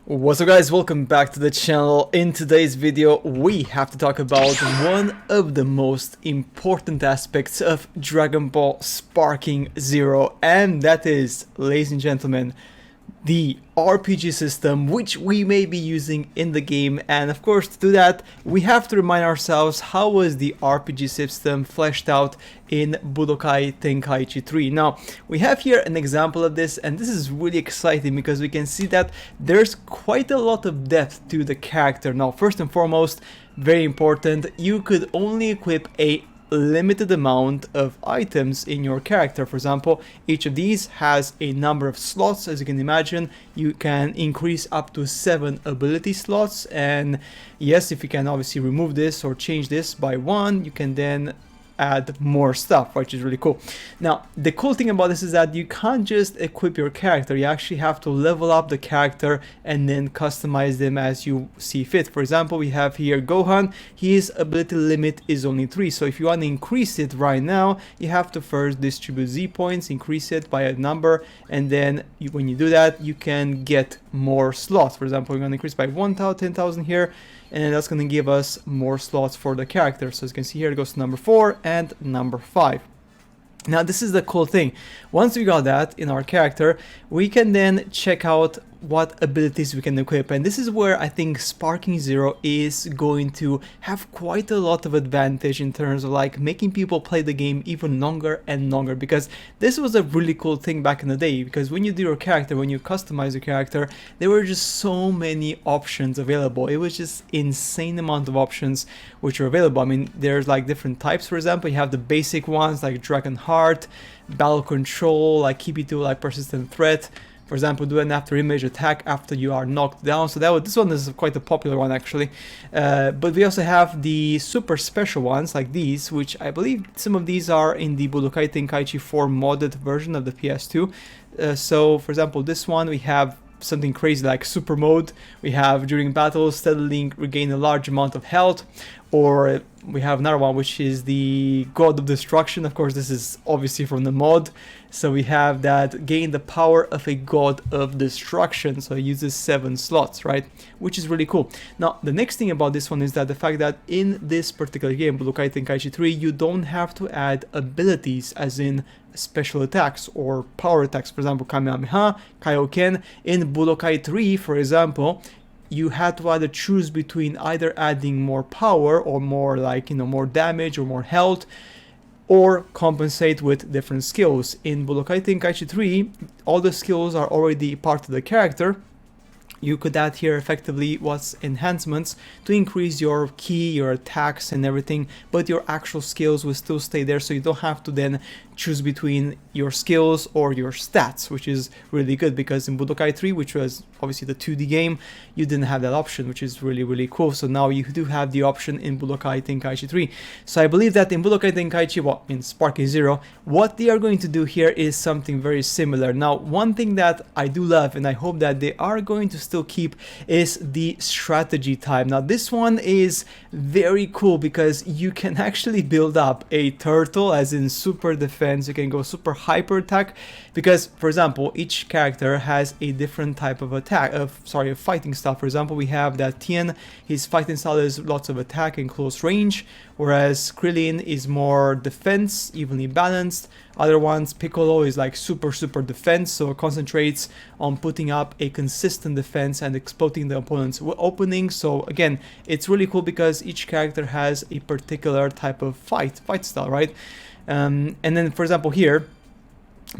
What's up guys, welcome back to the channel. In today's video we have to talk about one of the most important aspects of Dragon Ball Sparking Zero, and that is, ladies and gentlemen, the RPG system which we may be using in the game. And of course, to do that we have to remind ourselves how was the RPG system fleshed out in Budokai Tenkaichi 3. Now we have here an example of this, and this is really exciting because we can see that there's quite a lot of depth to the character. Now first and foremost, very important, you could only equip a limited amount of items in your character. For example, each of these has a number of slots. As you can imagine, you can increase up to 7 ability slots, and yes, if you can obviously remove this or change this by 1, you can then add more stuff, which is really cool. Now the cool thing about this is that you can't just equip your character, you actually have to level up the character and then customize them as you see fit. For example, we have here Gohan, his ability limit is only 3, so if you want to increase it right now, you have to first distribute Z points, increase it by a number, and then when you do that, you can get more slots. For example, we're going to increase by 1,000, 10,000 here, and that's going to give us more slots for the character. So as you can see here, it goes to number 4 and number 5. Now this is the cool thing. Once we got that in our character, we can then check out what abilities we can equip, and this is where I think Sparking Zero is going to have quite a lot of advantage in terms of like making people play the game even longer and longer, because this was a really cool thing back in the day. Because when you do your character, when you customize your character, there were just so many options available. It was just insane amount of options which are available. I mean, there's like different types. For example, you have the basic ones like Dragon Heart, Battle Control, like keep you to like persistent threat. For example, do an after image attack after you are knocked down. So this one is quite a popular one actually. But we also have the super special ones like these, which I believe some of these are in the Budokai Tenkaichi 4 modded version of the PS2. So for example, this one we have something crazy like super mode. We have during battle steadily regain a large amount of health, or we have another one which is the God of Destruction. Of course, this is obviously from the mod. So we have that gain the power of a God of Destruction. So it uses 7 slots, right? Which is really cool. Now, the next thing about this one is that the fact that in this particular game, Budokai Tenkaichi 3, you don't have to add abilities as in special attacks or power attacks. For example, Kamehameha, Kaioken. In Budokai 3, for example, you had to either choose between either adding more power or more like, more damage or more health, or compensate with different skills. In Budokai Tenkaichi 3, all the skills are already part of the character. You could add here effectively what's enhancements to increase your ki, your attacks and everything, but your actual skills will still stay there, so you don't have to then choose between your skills or your stats, which is really good, because in Budokai 3, which was obviously the 2D game, you didn't have that option, which is really cool. So now you do have the option in Budokai Tenkaichi 3. So I believe that in Budokai Tenkaichi, well, in Sparking Zero, what they are going to do here is something very similar. Now, one thing that I do love, and I hope that they are going to still keep, is the strategy time. Now this one is very cool because you can actually build up a turtle, as in super defense. You can go super hyper attack, because for example, each character has a different type of attack, of fighting style. For example, we have that Tien, his fighting style is lots of attack and close range, whereas Krillin is more defense, evenly balanced. Other ones, Piccolo is like super defense, so it concentrates on putting up a consistent defense and exploiting the opponent's opening. So again, it's really cool because each character has a particular type of fight style, right? And then for example here,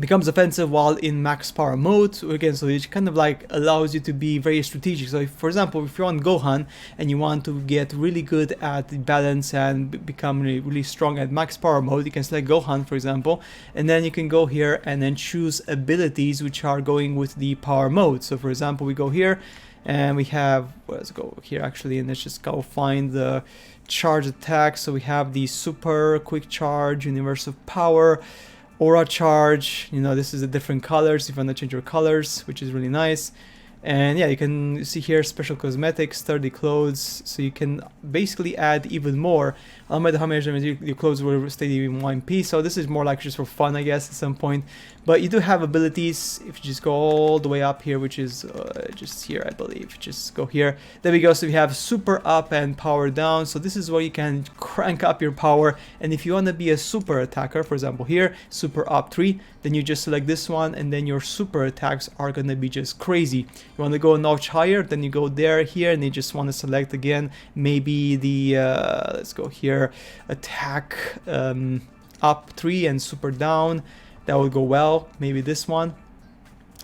becomes offensive while in max power mode. So again, so it kind of like allows you to be very strategic. So if, for example, if you're on Gohan and you want to get really good at the balance and become really strong at max power mode, you can select Gohan, for example, and then you can go here and then choose abilities which are going with the power mode. So for example, we go here and we have, let's go here actually, and let's just go find the charge attack. So we have the super quick charge, universal power, aura charge. This is the different colors if you want to change your colors, which is really nice. And yeah, you can see here special cosmetics, sturdy clothes, so you can basically add even more. No matter how many your clothes will stay in one piece, so this is more like just for fun, I guess, at some point. But you do have abilities. If you just go all the way up here, which is just here, I believe, just go here. There we go. So we have super up and power down. So this is where you can crank up your power. And if you want to be a super attacker, for example here, super up 3, then you just select this one, and then your super attacks are going to be just crazy. You want to go a notch higher, then you go there, here, and you just want to select again maybe the let's go here, attack up 3 and super down. That would go well. Maybe this one.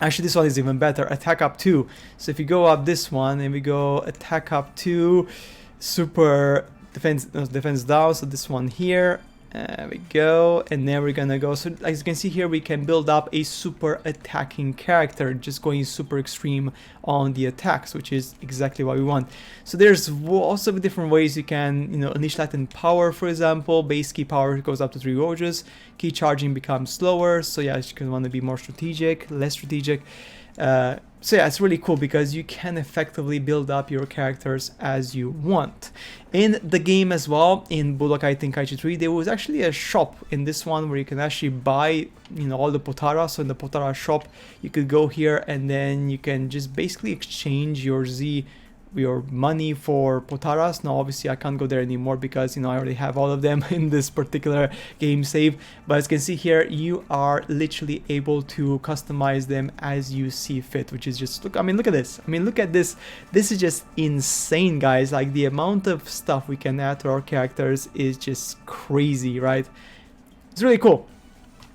Actually, this one is even better. Attack up 2. So if you go up this one and we go attack up 2, super defense down. So this one here. There we go, and then we're gonna go. So as you can see here, we can build up a super attacking character, just going super extreme on the attacks, which is exactly what we want. So there's also different ways you can, unleash latent power. For example, base key power goes up to 3 gauges, key charging becomes slower. So yeah, you can want to be more strategic, less strategic. So yeah, it's really cool because you can effectively build up your characters as you want. In the game as well, in Budokai Tenkaichi 3, there was actually a shop in this one where you can actually buy, all the Potara. So in the Potara shop, you could go here and then you can just basically exchange your money for Potaras. Now obviously I can't go there anymore because I already have all of them in this particular game save, but as you can see here, you are literally able to customize them as you see fit, which is just look at this. Look at this. This is just insane, guys. Like, the amount of stuff we can add to our characters is just crazy, right? It's really cool.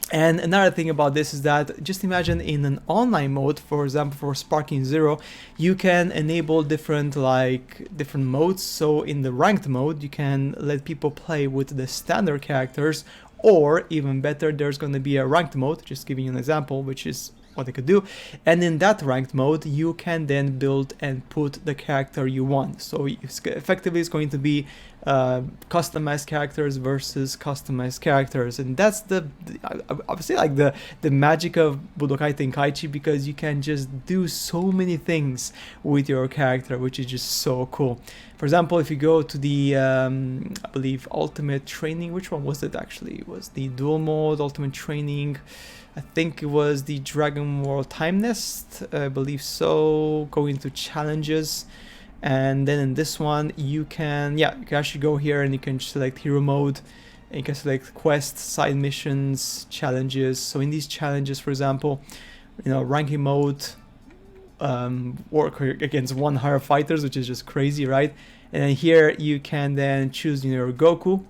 And another thing about this is that just imagine in an online mode, for example, for Sparking Zero, you can enable different modes. So in the ranked mode, you can let people play with the standard characters, or even better, there's going to be a ranked mode, just giving you an example, which is what they could do. And in that ranked mode, you can then build and put the character you want. So effectively it's going to be customized characters versus customized characters, and that's obviously like the magic of Budokai Tenkaichi, because you can just do so many things with your character, which is just so cool. For example, if you go to the I believe ultimate training, which one was it actually? It was the dual mode ultimate training. I think it was the Dragon World Time Nest, I believe so. Go into challenges, and then in this one you can actually go here and you can select hero mode, and you can select quests, side missions, challenges. So in these challenges, for example, ranking mode, work against 1 higher fighters, which is just crazy, right? And then here you can then choose your Goku,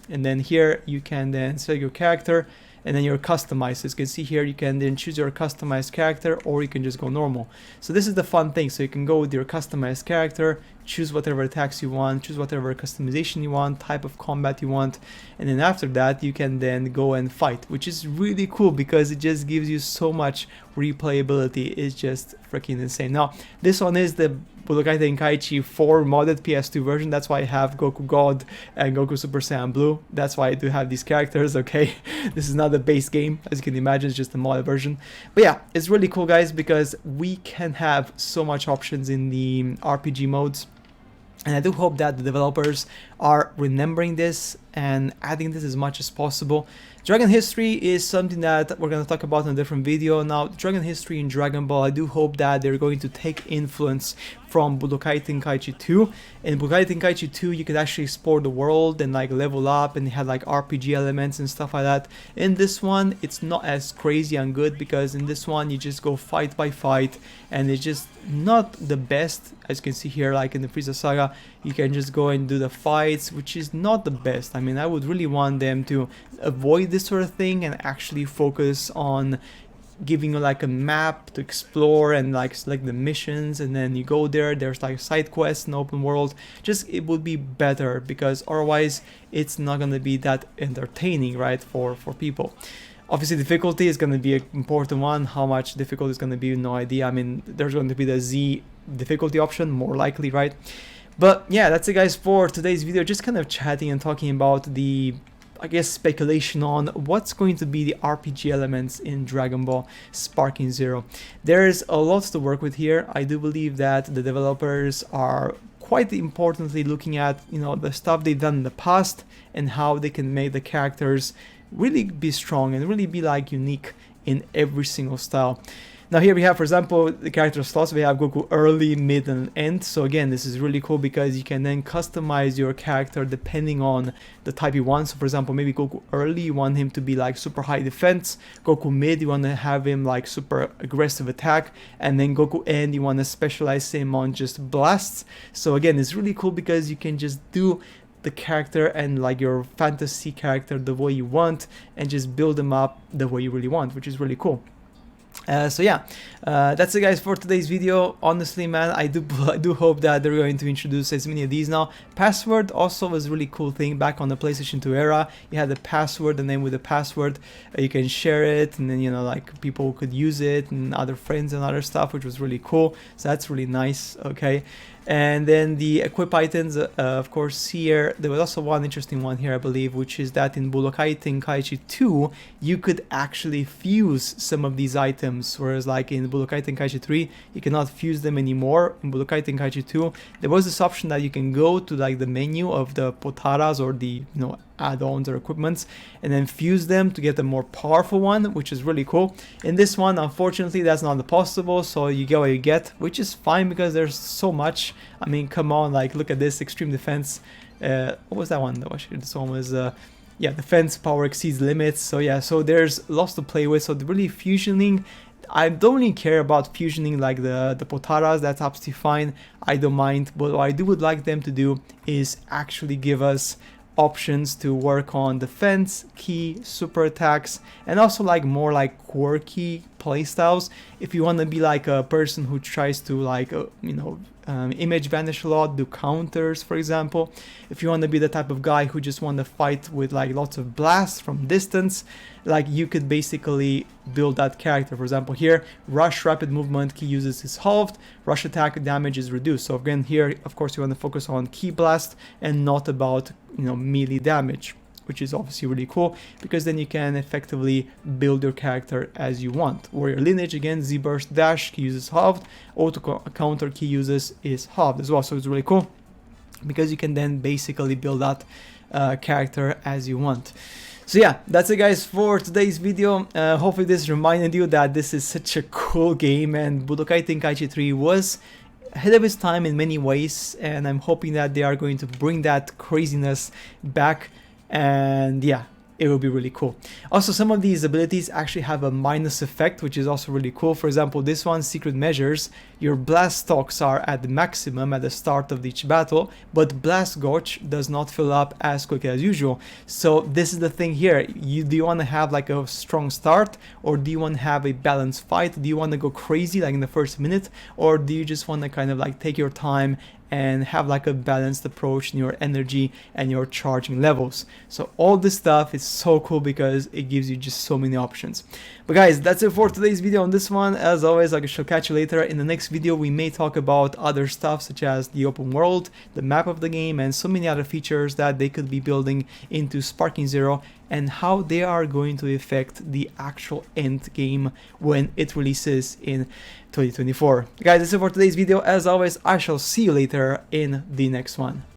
and then here you can then select your character, and then your customized. As you can see here, you can then choose your customized character, or you can just go normal. So this is the fun thing. So you can go with your customized character, choose whatever attacks you want, choose whatever customization you want, type of combat you want, and then after that you can then go and fight, which is really cool because it just gives you so much replayability. It's just freaking insane. Now this one is the Budokai Tenkaichi 4 modded PS2 version. That's why I have Goku God and Goku Super Saiyan Blue. That's why I do have these characters, okay? This is not the base game, as you can imagine, it's just a modded version. But yeah, it's really cool, guys, because we can have so much options in the RPG modes. And I do hope that the developers are remembering this and adding this as much as possible. Dragon history is something that we're going to talk about in a different video. Now, Dragon history in Dragon Ball, I do hope that they're going to take influence from Budokai Tenkaichi 2. In Budokai Tenkaichi 2, you could actually explore the world and level up, and it had RPG elements and stuff like that. In this one, it's not as crazy and good, because in this one you just go fight by fight, and it's just not the best. As you can see here, like in the Frieza Saga, you can just go and do the fights, which is not the best. I would really want them to avoid this sort of thing and actually focus on giving you a map to explore and select the missions, and then you go there, there's side quests and open world. Just it would be better, because otherwise it's not going to be that entertaining, right, for people. Obviously difficulty is going to be an important one. How much difficult is going to be, no idea. There's going to be the Z difficulty option, more likely, right? But yeah, that's it, guys, for today's video. Just kind of chatting and talking about the I guess, speculation on what's going to be the RPG elements in Dragon Ball Sparking Zero. There's a lot to work with here. I do believe that the developers are quite importantly looking at, you know, the stuff they've done in the past and how they can make the characters really be strong and really be like unique in every single style. Now here we have, for example, the character slots. We have Goku early, mid, and end. So again, this is really cool because you can then customize your character depending on the type you want. So for example, maybe Goku early, you want him to be like super high defense. Goku mid, you want to have him like super aggressive attack. And then Goku end, you want to specialize him on just blasts. So again, it's really cool because you can just do the character and like your fantasy character the way you want and just build them up the way you really want, which is really cool. So yeah, that's it guys for today's video. Honestly, man, I do hope that they're going to introduce as many of these now. Password also was a really cool thing back on the PlayStation 2 era. You had the password, and then with the password you can share it, and then, you know, like people could use it and other friends and other stuff, which was really cool. So that's really nice. Okay. And then the equip items, of course, here there was also one interesting one here, I believe, which is that in Budokai Tenkaichi 2 you could actually fuse some of these items, whereas like in Budokai Tenkaichi 3 you cannot fuse them anymore. In Budokai Tenkaichi 2 there was this option that you can go to like the menu of the Potaras or the, you know, add-ons or equipments and then fuse them to get a more powerful one, which is really cool. In this one, unfortunately, that's not possible, so you get what you get, which is fine because there's so much. I mean, come on, like look at this extreme defense. What was that one? Actually, this one was yeah, defense power exceeds limits. So yeah, so there's lots to play with. So really fusioning, I don't really care about fusioning like the Potaras. That's absolutely fine, I don't mind. But what I would like them to do is actually give us options to work on defense, ki, super attacks, and also like more like quirky playstyles. If you want to be like a person who tries to like you know, image vanish a lot, do counters, for example. If you want to be the type of guy who just want to fight with like lots of blasts from distance, like you could basically build that character. For example, here rush rapid movement ki uses is halved, rush attack damage is reduced. So again, here of course you want to focus on ki blast and not about, you know, melee damage, which is obviously really cool because then you can effectively build your character as you want. Warrior lineage, again, Z burst dash key uses halved, auto counter key uses is halved as well. So it's really cool because you can then basically build that character as you want. So yeah, that's it guys for today's video. Hopefully this reminded you that this is such a cool game, and Budokai Tenkaichi 3 was ahead of its time in many ways, and I'm hoping that they are going to bring that craziness back, and yeah, it will be really cool. Also, some of these abilities actually have a minus effect, which is also really cool. For example, this one, Secret Measures, your blast stocks are at the maximum at the start of each battle, but Blast Gauge does not fill up as quick as usual. So this is the thing here. Do you want to have like a strong start, or do you want to have a balanced fight? Do you want to go crazy like in the first minute, or do you just want to kind of like take your time and have like a balanced approach in your energy and your charging levels? So all this stuff is so cool because it gives you just so many options. But guys, that's it for today's video on this one. As always, I shall catch you later. In the next video we may talk about other stuff such as the open world, the map of the game, and so many other features that they could be building into Sparking Zero, and how they are going to affect the actual end game when it releases in 2024. Guys, that's it for today's video. As always, I shall see you later in the next one.